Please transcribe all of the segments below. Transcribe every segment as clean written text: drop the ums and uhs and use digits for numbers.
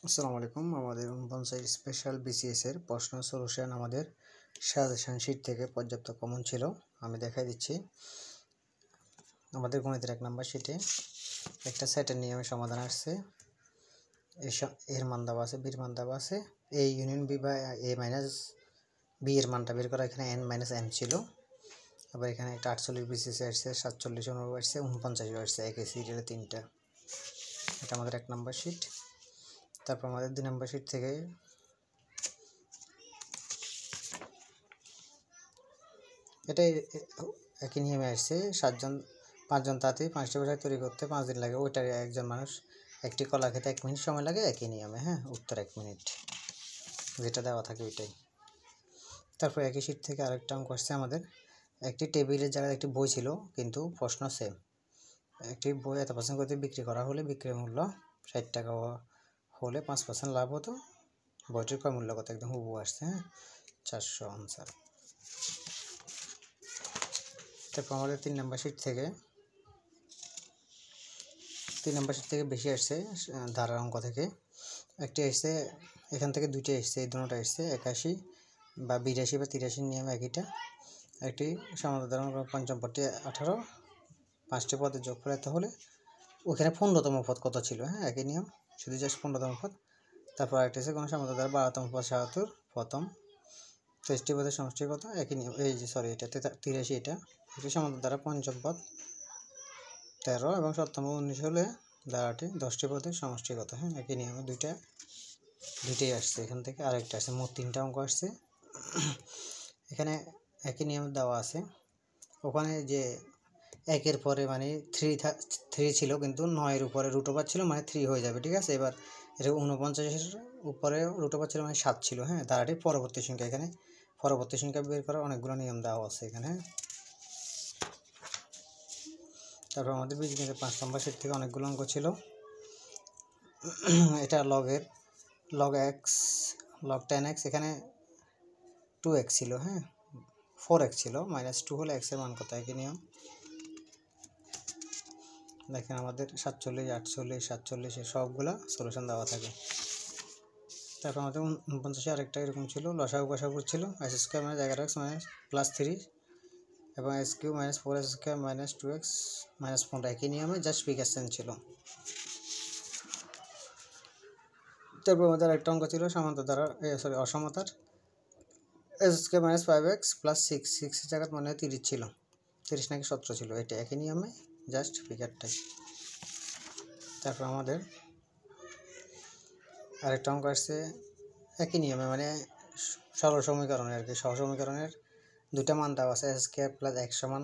আসসালামু আলাইকুম। আমাদের ৪৯ স্পেশাল বিসিএস এর প্রশ্ন সলিউশন আমাদের সাজেশন শিট থেকে পর্যাপ্ত কমন ছিল। আমি দেখাই দিচ্ছি। আমাদের গণিতের ১ নম্বর শিটে একটা সেটের নিয়মে সমাধান আসছে। এর মান দেওয়া আছে, বির মান দেওয়া আছে। এ ইউনিয়ন বি বা এ মাইনাস বি এর মানটা বের করা, এখানে এন মাইনাস এম ছিল। আবার এখানে একটা ৪৮ বিসিএস আসছে, ৪৭ অনুরূপ আসছে, ৪৯ আসছে, একই সিরিয়ালে ৩টা। এটা আমাদের ১ নম্বর শিট। তারপর আমাদের ২ নম্বর শিট থেকে এটাই একই নিয়মে আসছে। ৫জন তাঁতি ৫টি পোশাক তৈরি করতে ৫ দিন লাগে। ওইটার একজন মানুষ একটি কলা খেতে ১ মিনিট সময় লাগে, একই নিয়মে। হ্যাঁ, উত্তর ১ মিনিট, যেটা দেওয়া থাকে ওইটাই। তারপর একই শিট থেকে আরেকটা অঙ্ক আসছে আমাদের। একটি টেবিলের জায়গায় একটি বই ছিল, কিন্তু প্রশ্ন সেম। একটি বই এত % করতে বিক্রি করা হলে বিক্রয় মূল্য ৬০ টাকা হলে ৫% লাভ হতো। বইটির ক্রয় মূল্য কত? একদম হুবহু আসছে। হ্যাঁ, ৪০০ আনসার। তারপর আমাদের ৩ নম্বর শিট থেকে বেশি আসছে ধারার অঙ্ক থেকে। একটি আসছে, এখান থেকে দুইটি আসছে, এই দুটোটা আসছে ৮১ বা ৮২ বা ৮৩ নিয়ম একইটা। একটি সমাধান পঞ্চম পদটি ১৮, ৫টি পদের যোগফল এত হলে ওখানে ১৫তম পদ কত ছিল? হ্যাঁ, একই নিয়ম, শুধু জাস্ট ১৫তম পদ। তারপর আরেকটা আছে কোনো সমাধান দ্বারা ১২তম পদ ৭৭, প্রথম ২৩টি পদের সমষ্টি কত? একই নিয়ম। এই যে সরি, এটা ৮৩, এটা একটি সমাধান দ্বারা পঞ্চম পদ ১৩ এবং সপ্তম ১৯ হলে দ্বারাটি 10টি পদের সমষ্টি কত? হ্যাঁ, একই নিয়মে দুইটাই আসছে এখান থেকে। আরেকটা আসছে, মোট 3টা অঙ্ক আসছে। এখানে একই নিয়ম দেওয়া আছে। ওখানে যে ১-এর পরে মানে 3 ছিল, কিন্তু ৯-এর উপরে রুট ওভার ছিল, মানে 3 হয়ে যাবে, ঠিক আছে। এবার এটা ৪৯-এর উপরে রুট ওভার ছিল, মানে 7 ছিল। হ্যাঁ, দ্বারাটি পরবর্তী সংখ্যা। এখানে পরবর্তী সংখ্যা বের করার অনেকগুলো নিয়ম দেওয়া আছে এখানে। তারপর আমাদের বীজগণিতের ৫ নম্বর শিট থেকে অনেকগুলো অঙ্ক ছিল। এটা লগ এক্স, লগ 10x, এখানে 2x ছিল। হ্যাঁ, 4x ছিল, -2 হলে x এর মান কত? একই নিয়ম। দেখেন আমাদের ৪৭, ৪৮, ৪৭ এর সবগুলা সলিউশন দেওয়া থাকে। তারপর আমাদের ৪৯ আরেকটা এরকম ছিল, লসাগু গসাগু ছিল x² - 11x +3 এবং x³ - 4x² - 2x - 15, একই নিয়মে, জাস্ট বিকাশ চেঞ্জ ছিল। তারপর আমাদের একটা অঙ্ক ছিল সমান্তর দ্বারা অসমতার x² - 5x +6, 6 এর জায়গায় মনে হয় 30 ছিল, 30 নাকি 17 ছিল। এটা একই নিয়মে, জাস্ট ফিগারটাই। তারপর আমাদের আরেকটা অঙ্ক আসছে একই নিয়মে, মানে সরল সমীকরণের আর কি। সহজ সমীকরণের দুইটা মান দেওয়া আছে, x² + x সমান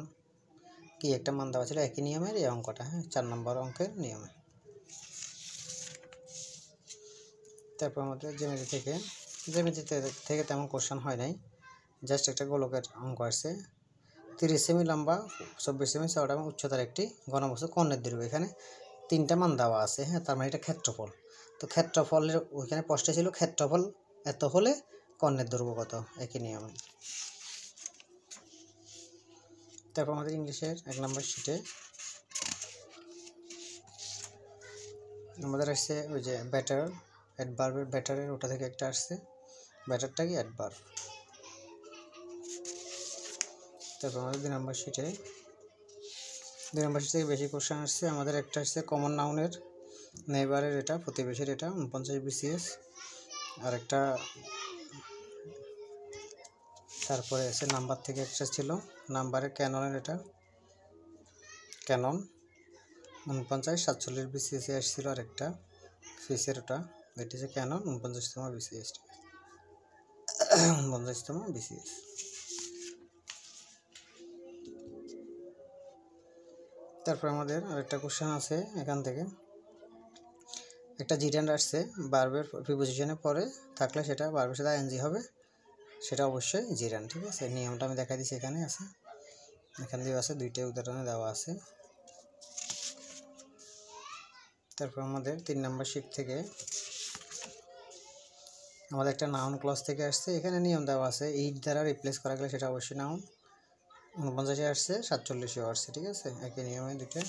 কি একটা মান দেওয়া ছিল, একই নিয়মের এই অঙ্কটা। হ্যাঁ, 4 নম্বর অঙ্কের নিয়মে। তারপর আমাদের জ্যামিতি থেকে তেমন কোশ্চেন হয় নাই, জাস্ট একটা গোলকের অঙ্ক আসছে। 30 সেমি লম্বা, 24 সেমি চওড়া এবং উচ্চতার একটি ঘনবস্তু কর্ণের দৈর্ঘ্য। এখানে 3টা মান দেওয়া আছে। হ্যাঁ, তার মানে এটা ক্ষেত্রফল। তো ক্ষেত্রফলের ওইখানে প্রশ্নে ছিল ক্ষেত্রফল এত হলে কর্ণের দৈর্ঘ্য কত? একই নিয়মে। তারপর আমাদের ইংলিশের 1 নম্বর শিটে আমাদের আসছে ওই যে ব্যাটার, অ্যাডভার্বের ব্যাটারের, ওটা থেকে একটা আসছে। ব্যাটারটা কি? অ্যাডভার্ব। তারপর আমাদের 2 নম্বর শিট থেকে বেশি কোশ্চেন আসছে। আমাদের একটা আসছে কমন নাউনের, নেইবারের, এটা প্রতিবেশীর, এটা 49 বিসিএস। আর একটা তারপরে আছে নাম্বার থেকে একটা ছিল, নাম্বারের ক্যাননের, এটা ক্যানন 49, 47 বিসিএসে আসছিল। আর একটা ফিসের, ওটা এটা হচ্ছে ক্যানন 49তম বিসিএস, 49তম বিসিএস। তারপর আমাদের আরেকটা কোশ্চেন আছে এখান থেকে। একটা জিরেন্ড আসছে, বার্বের প্রিপোজিশনে পরে থাকলে সেটা বার্বের সাথে আইএনজি হবে, সেটা অবশ্যই জিরেন্ড, ঠিক আছে। নিয়মটা আমি দেখাই দিচ্ছি, এখানে আছে, এখান দিয়ে আছে, দুইটাই উদাহরণে দেওয়া আছে। তারপর আমাদের 3 নম্বর শিট থেকে আমাদের একটা নাউন ক্লজ থেকে আসছে। এখানে নিয়ম দেওয়া আছে, ইট দ্বারা রিপ্লেস করা গেলে সেটা অবশ্যই নাউন। 49 আসছে, 47 আসছে, ঠিক আছে, একই নিয়মে দুইটা।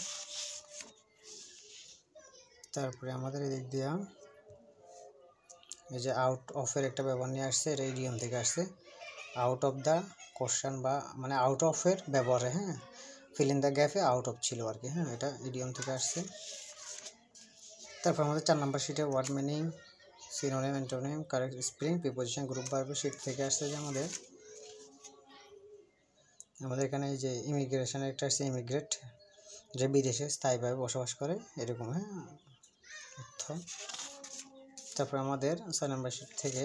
তারপরে আমাদের এদিক দিয়া এই যে আউট অফের একটা ব্যবহার নিয়ে আসছে, এটা ইডিয়ম থেকে আসছে। আউট অফ দ্য কোশ্চেন বা মানে আউট অফের ব্যবহারে, হ্যাঁ, ফিল ইন দ্য গ্যাপে আউট অফ ছিল আর কি, হ্যাঁ, এটা ইডিয়ম থেকে আসছে। তারপর আমাদের 4 নম্বর শিটে word meaning, synonym, antonym, correct spelling, preposition, group ভার্বের শিট থেকে আসছে যে আমাদের এখানে এই যে ইমিগ্রেশনের একটা আসছে, ইমিগ্রেট, যে বিদেশে স্থায়ীভাবে বসবাস করে এরকম, হ্যাঁ, অর্থ। তারপর আমাদের 6 নম্বর শিট থেকে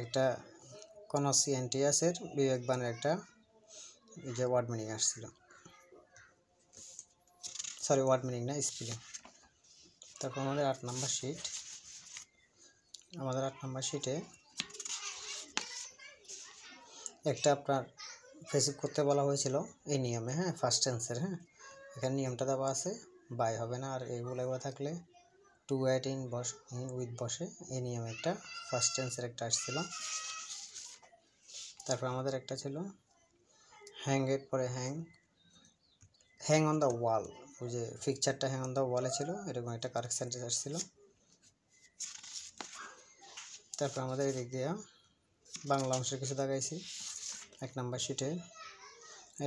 একটা কনসিয়েন্টিয়াসের বিবেকবানের একটা যে ওয়ার্ড মিনিং আসছিল, সরি ওয়ার্ড মিনিং না, স্পেলিং। তারপর আমাদের 8 নম্বর শিট, আমাদের 8 নম্বর শিটে একটা আপনার ফেসিভ করতে বলা হয়েছিল এই নিয়মে, হ্যাঁ, ফার্স্ট টেন্সের, হ্যাঁ, এখানে নিয়মটা দেওয়া আছে, বাই হবে না, আর এগুলো থাকলে টু অ্যাট ইন বস উইথ বসে, এই নিয়মে একটা ফার্স্ট টেন্সের একটা আসছিল। তারপর আমাদের একটা ছিল হ্যাং এর পরে হ্যাং অন দ্য ওয়াল, ওই যে পিকচারটা হ্যাং অন দ্য ওয়ালে ছিল, এরকম একটা কারেক্ট সেন্টেন্স আসছিল। তারপর আমাদের এদিক দিয়ে বাংলা অংশের কিছু দেখাইছি 1 নম্বর শিটে।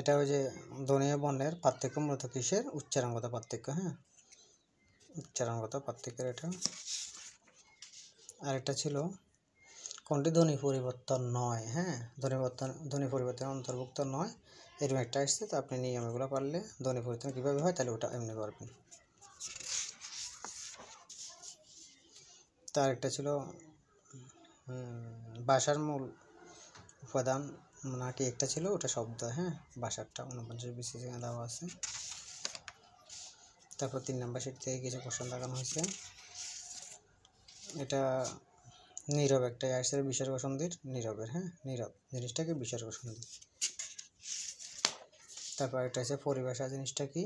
এটা ওই যে ধ্বনি বর্ণের পার্থক্য মূলত কিসের, উচ্চারণগত পার্থক্য, হ্যাঁ, উচ্চারণগত পার্থক্যের এটা। আর একটা ছিল কোনটি ধ্বনি পরিবর্তন নয়, হ্যাঁ, ধ্বনি পরিবর্তন অন্তর্ভুক্ত নয়, এরকম একটা আসছে। তো আপনি নিয়মগুলো পারলে ধ্বনি পরিবর্তন কীভাবে হয় তাহলে ওটা এমনি পারবেন। তার একটা ছিল ভাষার মূল উপাদান নাকি একটা ছিল, ওটা শব্দ, হ্যাঁ, ভাষারটা 49 BC দেওয়া আছে। তারপর 3 নম্বর শিট থেকে কিছু কোশ্চেন দেখানো হয়েছে। এটা নীরব একটা আসছে, বিসর্গ সন্ধির, নীরবের, হ্যাঁ, নীরব জিনিসটাকে বিসর্গ সন্ধি। তারপর একটা আছে পরিভাষা জিনিসটা কি,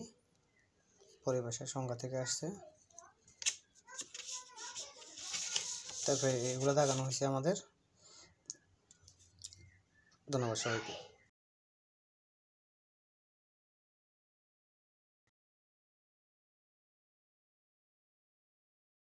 পরিভাষার সংজ্ঞা থেকে আসছে। তারপরে এগুলো দেখানো হয়েছে আমাদের। ধন্যবাদ সবাইকে।